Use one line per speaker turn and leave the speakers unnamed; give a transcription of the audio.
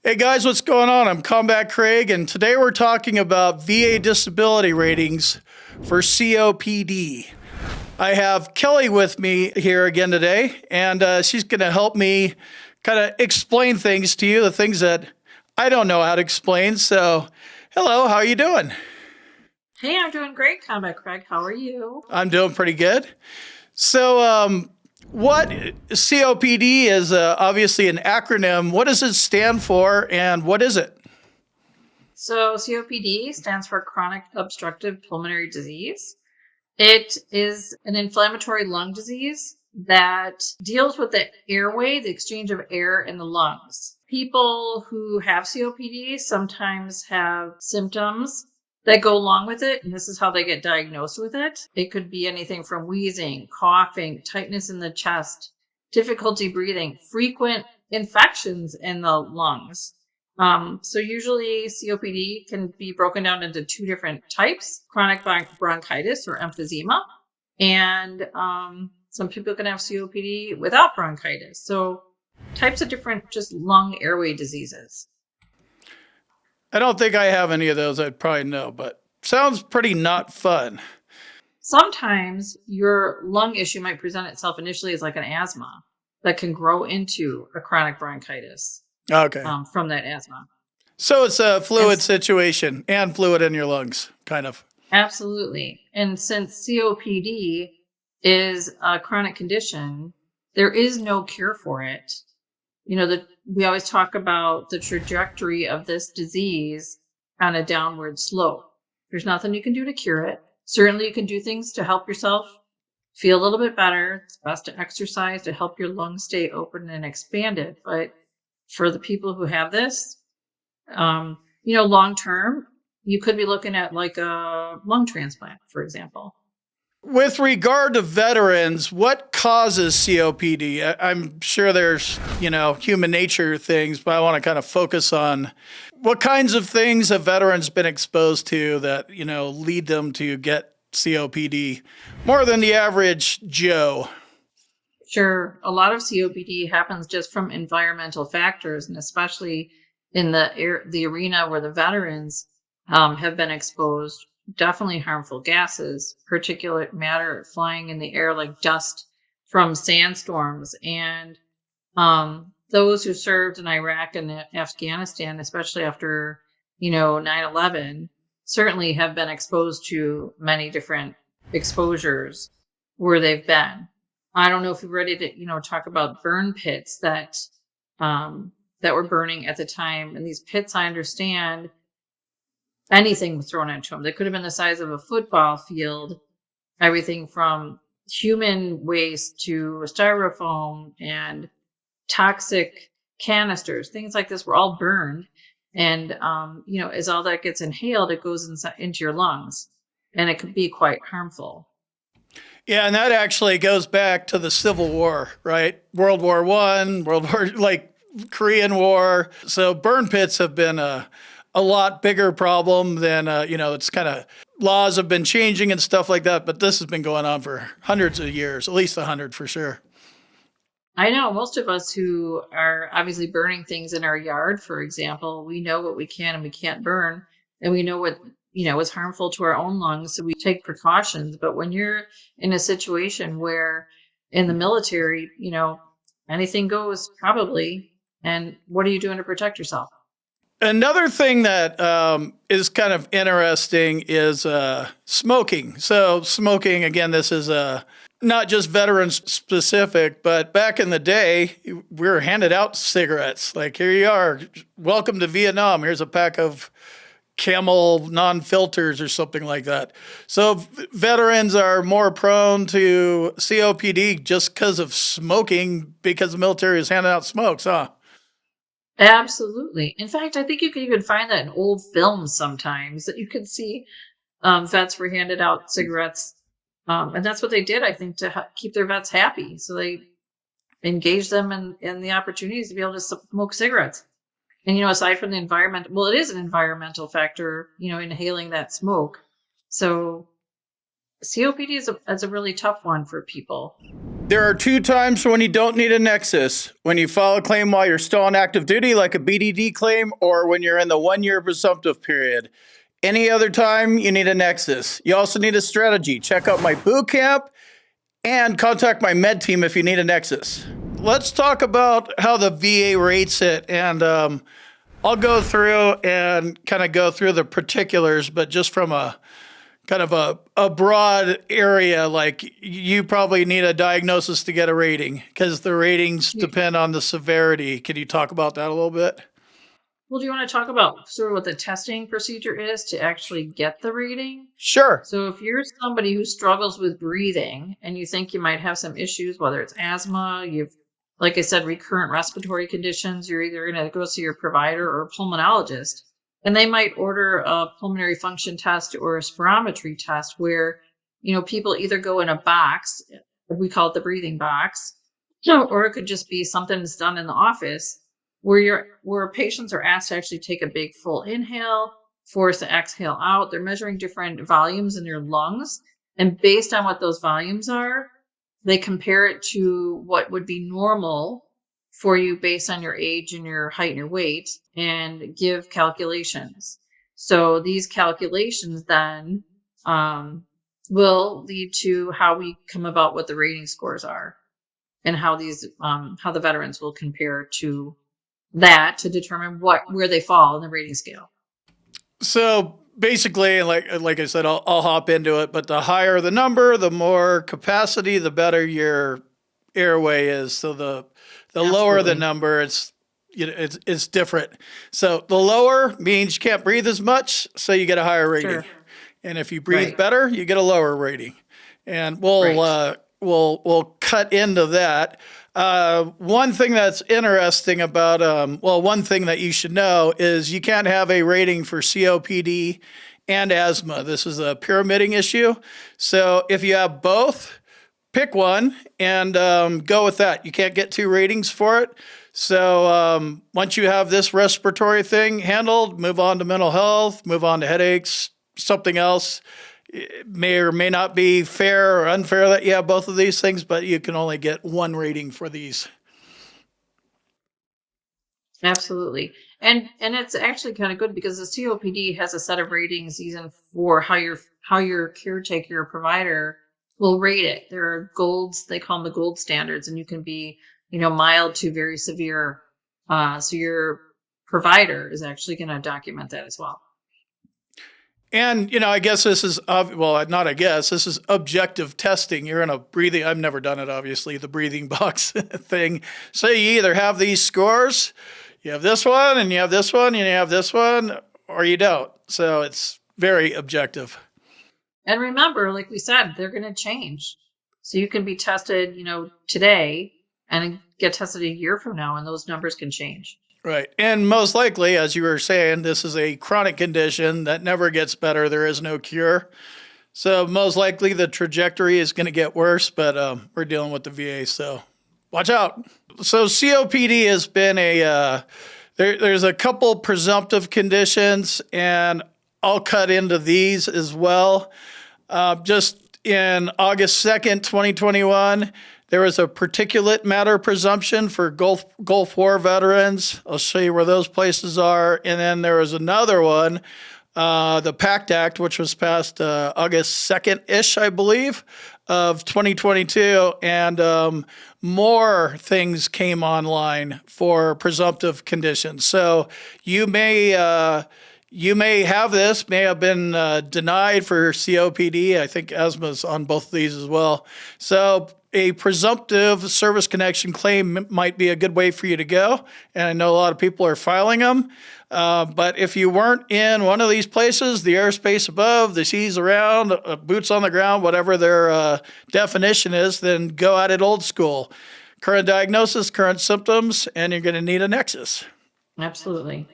Hey guys, what's going on? I'm Combat Craig, and today we're talking about VA disability ratings for COPD. I have Kelly with me here again today, and she's going to help me kind of explain things to you, the things that I don't know how to explain. So, hello, how are you doing?
Hey, I'm doing great, Combat Craig. How are you?
I'm doing pretty good. So, what COPD is obviously an acronym. What does it stand for, and what is it?
So, COPD stands for Chronic Obstructive Pulmonary Disease. It is an inflammatory lung disease that deals with the airway, the exchange of air in the lungs. People who have COPD sometimes have symptoms that go along with it, and this is how they get diagnosed with it. It could be anything from wheezing, coughing, tightness in the chest, difficulty breathing, frequent infections in the lungs. So usually COPD can be broken down into two different types: chronic bronchitis or emphysema, and some people can have COPD without bronchitis. So types of different just lung airway diseases.
I don't think I have any of those. I'd probably know, but sounds pretty not fun.
Sometimes your lung issue might present itself initially as like an asthma that can grow into a chronic bronchitis
Okay.
from that asthma.
So it's a
And
fluid situation and fluid in your lungs, kind of.
absolutely. And since COPD is a chronic condition, there is no cure for it. We always talk about the trajectory of this disease on a downward slope. There's nothing you can do to cure it. Certainly, you can do things to help yourself feel a little bit better. It's best to exercise to help your lungs stay open and expanded. But for the people who have this, long term, you could be looking at like a lung transplant, for example.
With regard to veterans, what causes COPD? I'm sure there's, human nature things, but I want to kind of focus on what kinds of things have veterans been exposed to that, lead them to get COPD more than the average Joe.
Sure, a lot of COPD happens just from environmental factors, and especially in the arena where the veterans have been exposed. Definitely harmful gases, particulate matter flying in the air like dust from sandstorms, and those who served in Iraq and Afghanistan, especially after 9/11, certainly have been exposed to many different exposures where they've been. I don't know if you're ready to, talk about burn pits that were burning at the time. And these pits, I understand, anything was thrown into them. They could have been the size of a football field, everything from human waste to styrofoam and toxic canisters, things like this were all burned. And, as all that gets inhaled, it goes into your lungs, and it could be quite harmful.
Yeah, and that actually goes back to the Civil War, right? World War One, World War like Korean War. So burn pits have been a lot bigger problem than it's kind of laws have been changing and stuff like that. But this has been going on for hundreds of years, at least 100 for sure.
I know most of us who are obviously burning things in our yard, for example, we know what we can and we can't burn, and we know what, is harmful to our own lungs. So we take precautions. But when you're in a situation where in the military, anything goes probably, and what are you doing to protect yourself?
Another thing that is kind of interesting is smoking. So, smoking, again, this is not just veterans specific, but back in the day, we were handed out cigarettes. Like, here you are, welcome to Vietnam. Here's a pack of Camel non-filters or something like that. So, veterans are more prone to COPD just because of smoking, because the military is handing out smokes, huh?
Absolutely. In fact, I think you can even find that in old films sometimes that you can see vets were handed out cigarettes. And that's what they did, I think, to keep their vets happy. So they engaged them in the opportunities to be able to smoke cigarettes. And, aside from the environment, well, it is an environmental factor, inhaling that smoke. So COPD is a really tough one for people.
There are 2 times when you don't need a nexus: when you file a claim while you're still on active duty, like a BDD claim, or when you're in the 1-year presumptive period. Any other time, you need a nexus. You also need a strategy. Check out my boot camp and contact my med team if you need a nexus. Let's talk about how the VA rates it. And I'll go through and kind of go through the particulars, but just from a kind of a broad area, like you probably need a diagnosis to get a rating because the ratings depend on the severity. Can you talk about that a little bit?
Well, do you want to talk about sort of what the testing procedure is to actually get the rating?
Sure.
So if you're somebody who struggles with breathing and you think you might have some issues, whether it's asthma, you've, like I said, recurrent respiratory conditions, you're either going to go see your provider or a pulmonologist, and they might order a pulmonary function test or a spirometry test where, people either go in a box, we call it the breathing box, or it could just be something that's done in the office where patients are asked to actually take a big full inhale, force the exhale out. They're measuring different volumes in their lungs. And based on what those volumes are, they compare it to what would be normal for you based on your age and your height and your weight and give calculations. So these calculations then will lead to how we come about what the rating scores are and how the veterans will compare to that to determine where they fall in the rating scale.
So basically, like I said, I'll hop into it. But the higher the number, the more capacity, the better your airway is. So the lower the number, it's different. So the lower means you can't breathe as much, so you get a higher rating.
Sure.
And if you breathe better, you get a lower rating. And we'll cut into that. One thing that's interesting about, one thing that you should know is you can't have a rating for COPD and asthma. This is a pyramiding issue. So if you have both, pick one and go with that. You can't get 2 ratings for it. So once you have this respiratory thing handled, move on to mental health, move on to headaches, something else. It may or may not be fair or unfair that you have both of these things, but you can only get 1 rating for these.
Absolutely. And it's actually kind of good because the COPD has a set of ratings even for how your caretaker, your provider will rate it. There are golds, they call them the gold standards, and you can be, mild to very severe. So your provider is actually going to document that as well.
And, I guess this is, this is objective testing. You're in a breathing, I've never done it, obviously, the breathing box thing. So you either have these scores, you have this one, and you have this one, and you have this one, or you don't. So it's very objective.
And remember, like we said, they're going to change. So you can be tested, today and get tested a year from now, and those numbers can change.
Right. And most likely, as you were saying, this is a chronic condition that never gets better. There is no cure. So most likely the trajectory is going to get worse, but we're dealing with the VA, so watch out. So COPD has been there's a couple presumptive conditions, and I'll cut into these as well. Just in August 2nd, 2021, there was a particulate matter presumption for Gulf War veterans. I'll show you where those places are. And then there was another one, the PACT Act, which was passed August 2nd-ish, I believe, of 2022. And more things came online for presumptive conditions. So you may have this, may have been denied for COPD. I think asthma's on both of these as well. So a presumptive service connection claim might be a good way for you to go. And I know a lot of people are filing them. But if you weren't in one of these places, the airspace above, the seas around, boots on the ground, whatever their definition is, then go at it old school. Current diagnosis, current symptoms, and you're going to need a nexus.
Absolutely.